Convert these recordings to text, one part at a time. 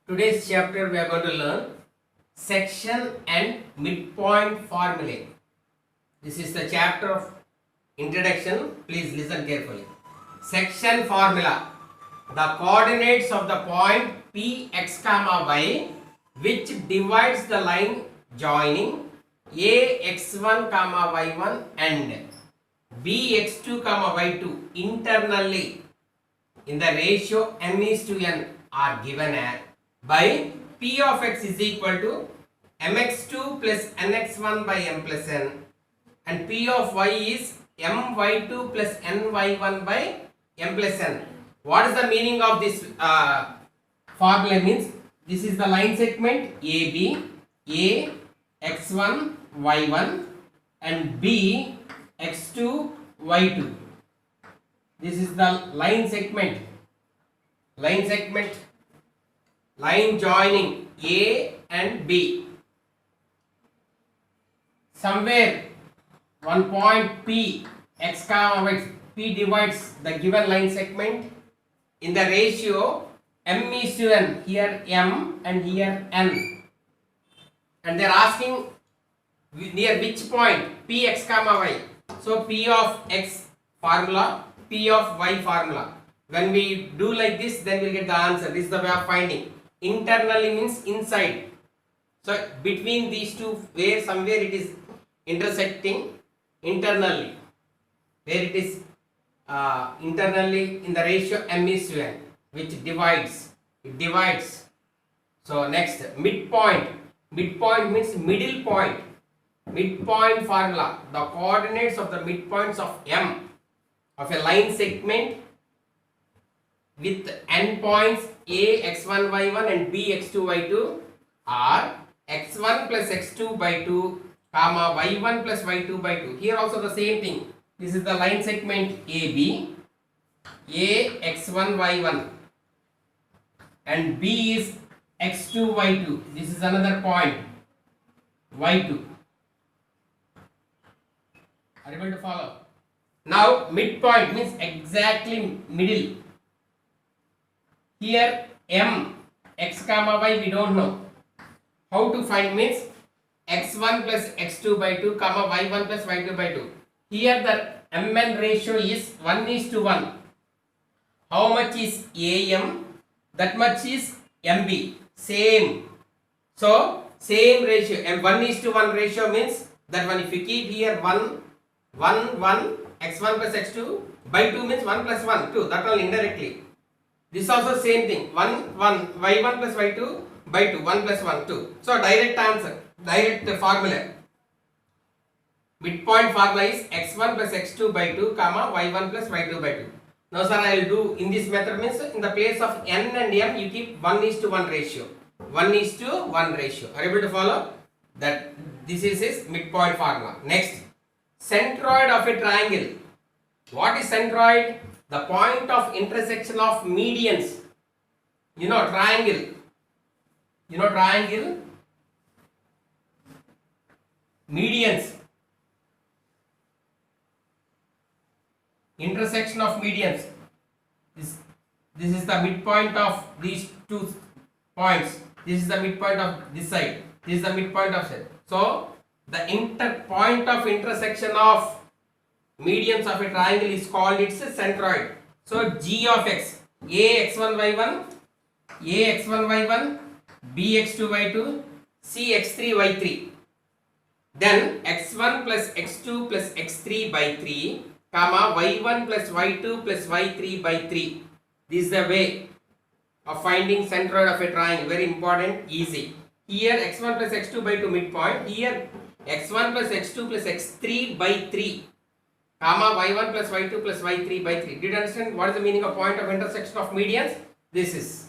Today's chapter we are going to learn section and midpoint formulae. This is the chapter of introduction. Please listen carefully. Section formula. The coordinates of the point P x comma y which divides the line joining A x1 comma y1 and B x2 comma y2 internally in the ratio m is to n are given as by P of x is equal to mx2 plus nx1 by m plus n and P of y is my2 plus ny1 by m plus n. What is the meaning of this formula? Means this is the line segment AB, A x1 y1 and B x2 y2. This is the line segment, line joining A and B. Somewhere one point P x comma y, P divides the given line segment in the ratio m is to n. Here m and here n, and they are asking near which point P x comma y. So P of x formula, P of y formula. When we do like this, then we'll get the answer. This is the way of finding. Internally means inside. So between these two, where somewhere it is intersecting internally, where it is internally in the ratio m is to n, which divides. It divides. So next, midpoint. Midpoint means middle point. Midpoint formula. The coordinates of the midpoints of m of a line segment with n points A x1 y1 and B x2 y2 are x1 plus x2 by 2 comma y1 plus y2 by 2. Here also the same thing. This is the line segment AB, A x1 y1 and B is x2 y2. This is another point y2. Are you able to follow? Now midpoint means exactly middle. Here m x comma y we don't know. How to find means x1 plus x2 by 2 comma y1 plus y2 by 2. Here the mn ratio is 1 is to 1. How much is am? That much is mb. Same. So same ratio. 1 is to 1 ratio means that one, if you keep here 1 x1 plus x2 by 2 means 1 plus 1 2. That all indirectly. This also same thing. 1 y1 plus y2 by 2 1 plus 1 2. So direct answer, direct formula. Midpoint formula is x1 plus x2 by 2 comma y1 plus y2 by 2. Now sir, I will do in this method means in the place of n and m you keep 1 is to 1 ratio. 1 is to 1 ratio. Are you able to follow? That this is his midpoint formula. Next, centroid of a triangle. What is centroid? The point of intersection of medians. You know triangle. Medians. Intersection of medians. This is the midpoint of these two points. This is the midpoint of this side. This is the midpoint of side. So the point of intersection of medians of a triangle is called its centroid. So G of x, A x1 y1, A x1 y1, B x2 y2, C x3 y3. Then x1 plus x2 plus x3 by 3, comma y1 plus y2 plus y3 by 3. This is the way of finding centroid of a triangle. Very important, easy. Here x1 plus x2 by 2 midpoint. Here x1 plus x2 plus x3 by 3, comma y1 plus y2 plus y3 by 3. Did you understand what is the meaning of point of intersection of medians? This is.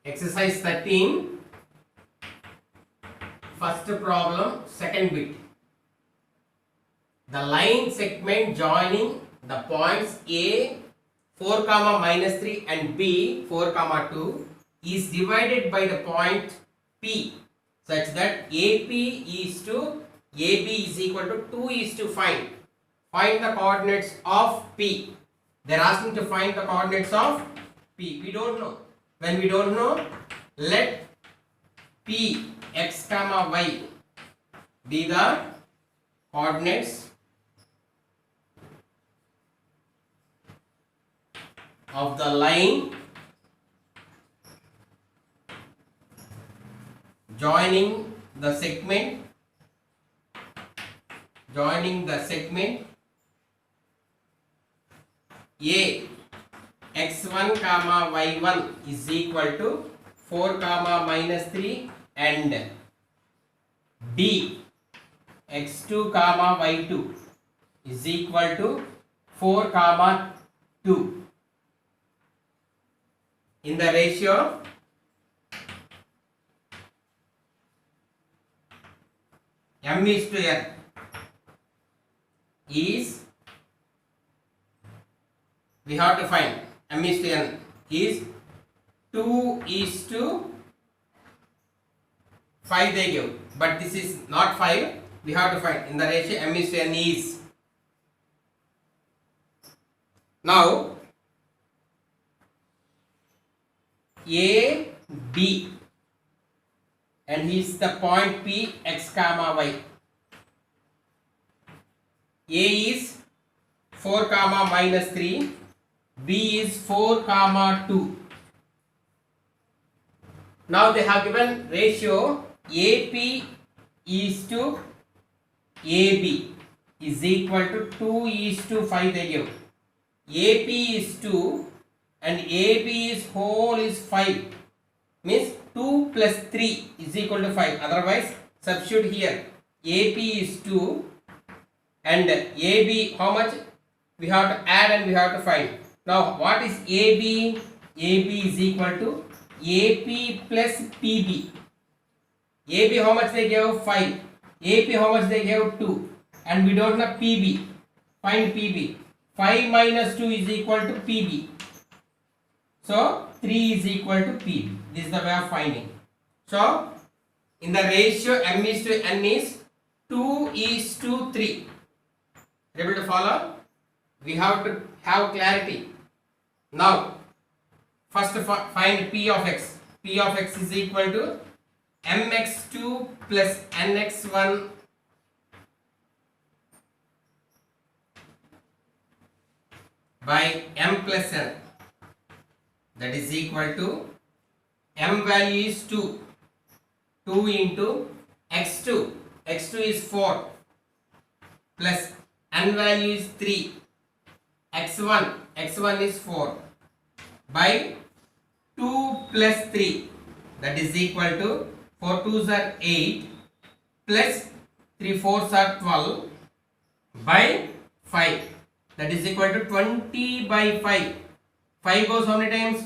Exercise 13, first problem, second bit. The line segment joining the points A 4 comma minus 3 and B 4 comma 2 is divided by the point P such that AP is to AB is equal to 2 is to find. Find the coordinates of P. They are asking to find the coordinates of P. We don't know. When we don't know, let P x comma y be the coordinates of the line joining the segment A x1 comma y1 is equal to 4 comma minus 3 and D x2 comma y2 is equal to 4 comma 2 in the ratio m is to n is, we have to find m is to n is 2 is to 5 they give, but this is not 5. We have to find in the ratio m is to n is. Now A, B, and is the point P x comma y. A is 4 comma minus 3, B is 4 comma 2. Now they have given ratio AP is to AB is equal to 2 is to 5 they give. AP is 2 and AB is whole is 5, means 2 plus 3 is equal to 5. Otherwise substitute here. AP is 2 and AB how much? We have to add and we have to find. Now what is AB? AB is equal to AP plus PB. AB how much they gave? 5. AP how much they gave? 2. And we don't know PB. Find PB. 5 minus 2 is equal to PB. So 3 is equal to PB. This is the way of finding. So in the ratio m is to n is 2 is to 3. Able to follow? We have to have clarity. Now first find P of x. P of x is equal to mx2 plus nx1 by m plus n. That is equal to m value is 2. 2 into x2. x2 is 4 plus n value is 3. x1 is 4 by 2 plus 3, that is equal to 4 2s are 8 plus 3 4s are 12 by 5, that is equal to 20 by 5. 5 goes how many times?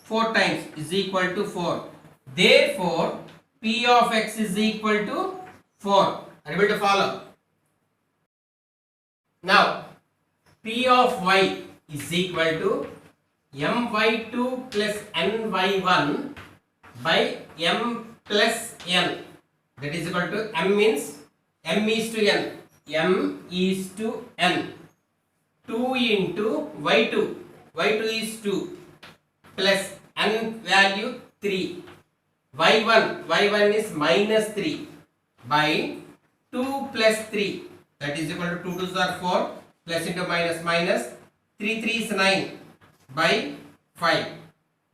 4 times, is equal to 4. Therefore P of x is equal to 4. Are you able to follow? Now P of y is equal to my2 plus ny1 by m plus n, that is equal to m means m is to n, m is to n, 2 into y2 is 2 plus n value 3, y1 is minus 3 by 2 plus 3, that is equal to 2 2s are 4 plus into minus minus 3 3 is 9 by 5,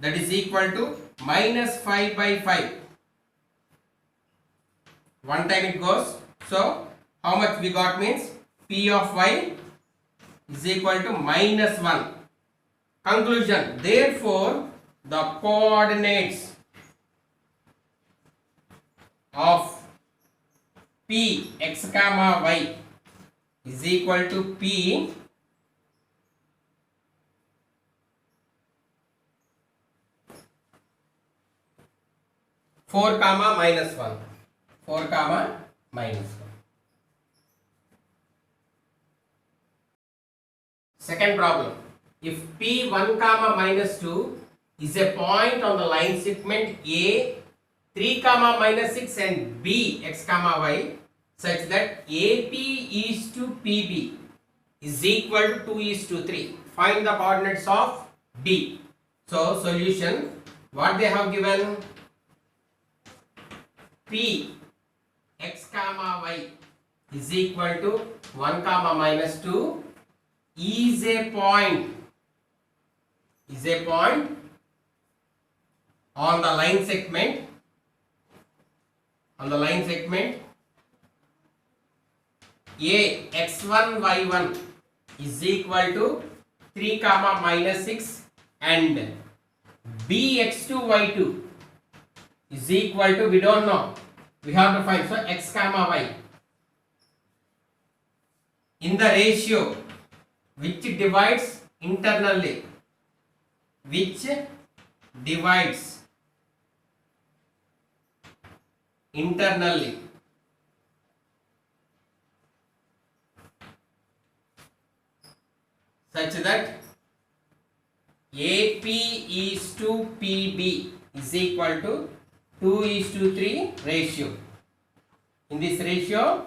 that is equal to minus 5 by 5. One time it goes. So how much we got means P of y is equal to minus 1. Conclusion. Therefore the coordinates of P x comma y is equal to P 4 comma minus 1. 4 comma minus 1. Second problem. If P1 comma minus 2 is a point on the line segment A 3 comma minus 6 and B x comma y such that AP is to PB is equal to 2 is to 3. Find the coordinates of D. So solution, what they have given, P x comma y is equal to 1 comma minus 2 is a point on the line segment A x1 y1 is equal to 3 comma minus 6 and B x2 y2 is equal to, we don't know, we have to find, so x comma y in the ratio which divides internally, such that AP is to PB is equal to 2 is to 3 ratio. In this ratio,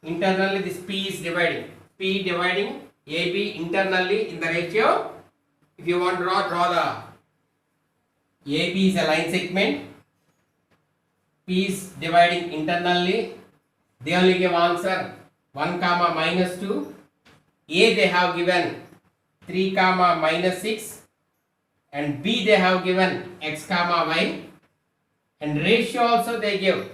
internally this P is dividing. P dividing AB internally in the ratio. If you want to draw the AB is a line segment. P is dividing internally. They only give answer 1 comma minus 2. A they have given 3 comma minus 6 and B they have given x comma y, and ratio also they give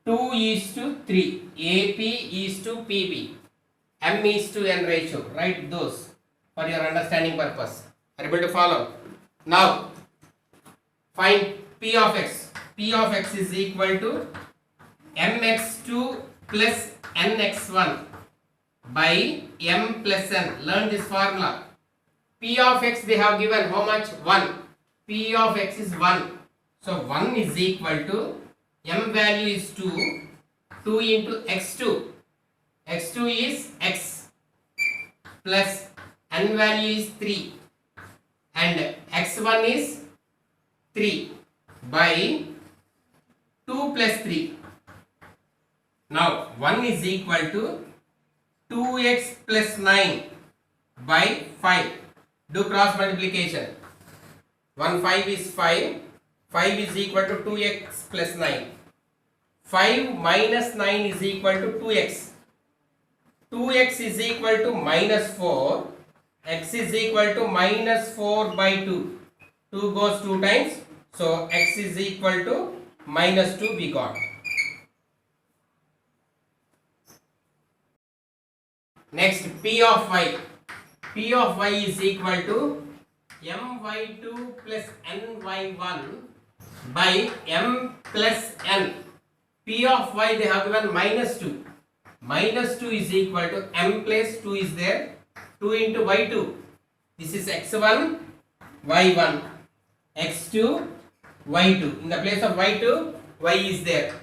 2 is to 3. AP is to PB. M is to N ratio. Write those for your understanding purpose. Are you able to follow? Now find P of x. P of x is equal to mx2 plus nx1 by m plus n. Learn this formula. P of x they have given how much? 1. P of x is 1. So 1 is equal to, m value is 2. 2 into x2. x2 is x plus n value is 3 and x1 is 3 by 2 plus 3. Now 1 is equal to 2x plus 9 by 5. Do cross multiplication. 1 5 is 5. 5 is equal to 2x plus 9. 5 minus 9 is equal to 2x. 2x is equal to minus 4. X is equal to minus 4 by 2. 2 goes 2 times. So x is equal to minus 2 we got. Next, P of y. P of y is equal to my2 plus ny1 by m plus n. P of y they have given minus 2. Minus 2 is equal to m plus 2 is there. 2 into y2. This is x1, y1, x2, y2. In the place of y2, y is there.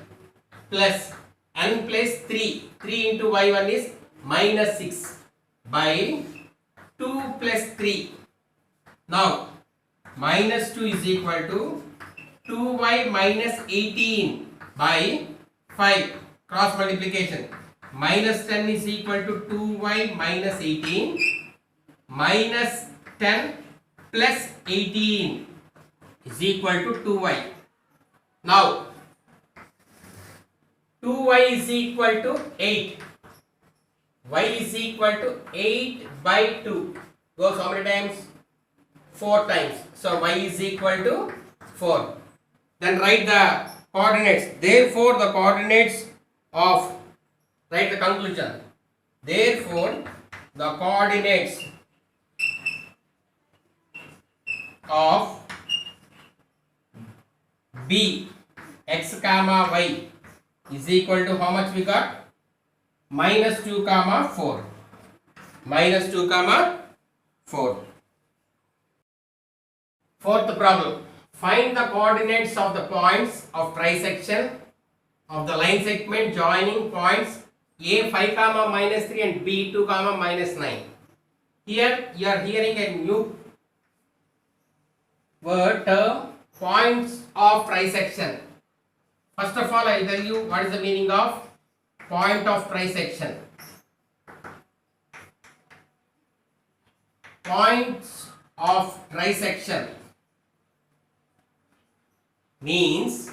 Plus n plus 3. 3 into y1 is minus 6 by 2 plus 3. Now minus 2 is equal to 2y minus 18 by 5. Cross multiplication. Minus 10 is equal to 2y minus 18 minus 10 plus 18 is equal to 2y. Now 2y is equal to 8. Y is equal to 8 by 2. Goes how many times? 4 times. So y is equal to 4. Then write the coordinates. Therefore the coordinates of, write the conclusion. Therefore the coordinates of B x comma y is equal to how much we got? Minus 2 comma 4. Minus 2 comma 4. Fourth problem. Find the coordinates of the points of trisection of the line segment joining points A 5 comma minus 3 and B 2 comma minus 9. Here you are hearing a new word term, points of trisection. First of all, I will tell you what is the meaning of point of trisection. Points of trisection means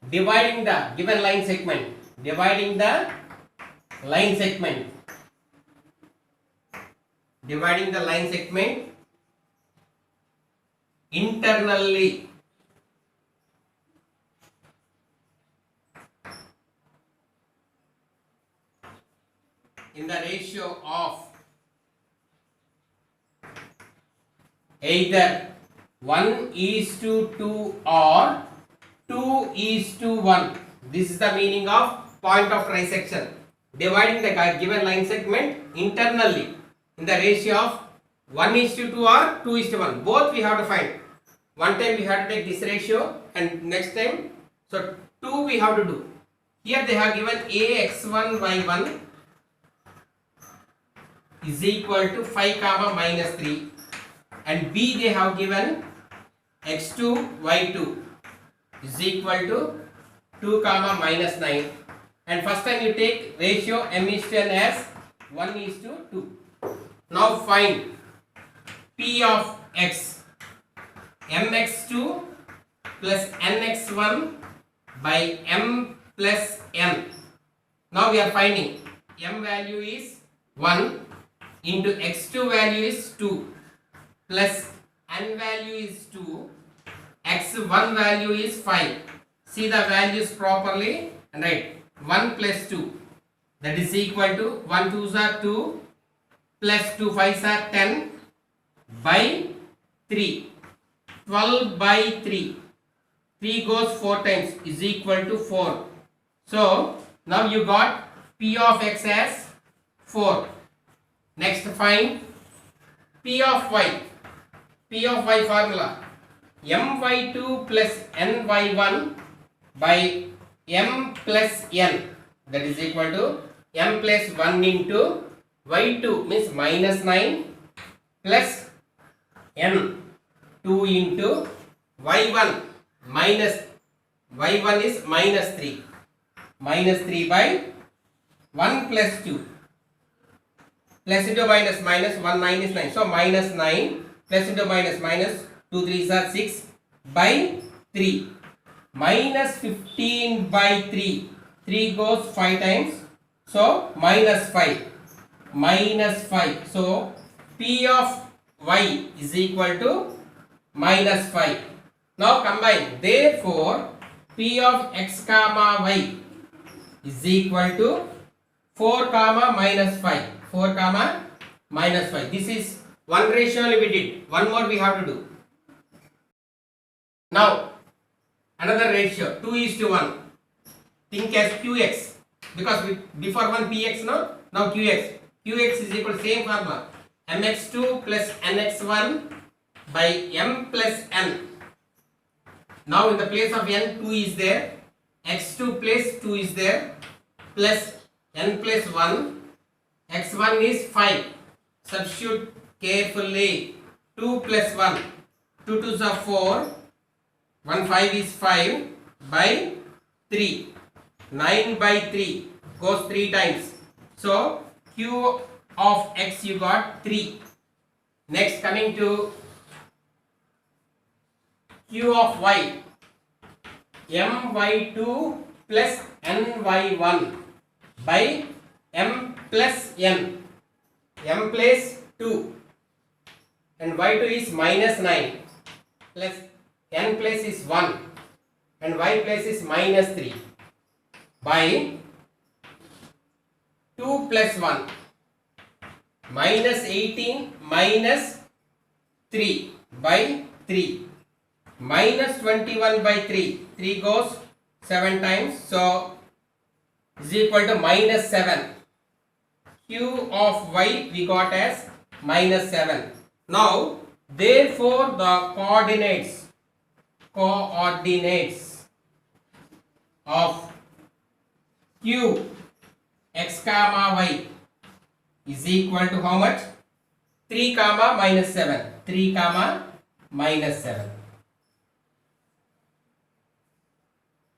dividing the given line segment, dividing the line segment internally in the ratio of either 1:2 or 2:1. This is the meaning of point of trisection. Dividing the given line segment internally in the ratio of 1:2 or 2:1. Both we have to find. One time we have to take this ratio and next time, so 2 we have to do. Here they have given AX1 Y1 is equal to 5 comma minus 3 and B they have given X2 Y2 is equal to 2 comma minus 9, and first time you take ratio M:n as 1:2. Now find P of X, mx2 plus nx1 by m plus n. Now we are finding m value is 1 into x2 value is 2 plus n value is 2, x1 value is 5. See the values properly and write 1 plus 2, that is equal to 1 2s are 2 plus 2 5s are 10 by 3, 12 by 3, 3 goes 4 times is equal to 4. So now you got P of x as 4. Next find P of y. P of y formula my2 plus ny1 by m plus n, that is equal to m plus 1 into y2 means minus 9 plus n 2 into y1 minus y1 is minus 3 by 1 plus 2 plus into minus 1 9 is 9, so minus 9 plus into minus 2 3s are 6 by 3 minus 15 by 3, 3 goes 5 times, so minus 5, so P of y is equal to minus 5. Now combine, therefore P of x comma y is equal to 4 comma minus 5, 4 comma minus 5. This is one ratio only we did, one more we have to do. Now another ratio 2:1, think as qx, because before one px, no, now qx is equal to same formula mx2 plus nx1 by m plus n. Now in the place of n 2 is there, x2 plus 2 is there, plus n plus 1, x1 is 5, substitute carefully, 2 plus 1, 2 2s are 4, 1 5 is 5 by 3, 9 by 3 goes 3 times, so q of x you got 3. Next coming to q of y, my2 plus ny1 by m plus n, m plus 2 and y2 is minus 9 plus n plus is 1 and y plus is minus 3 by 2 plus 1 minus 18 minus 3 by 3 minus 21 by 3, 3 goes 7 times, so is equal to minus 7. Q of y we got as minus 7. Now Therefore, the coordinates of q x comma y is equal to how much? 3 comma minus 7. 3 comma minus 7.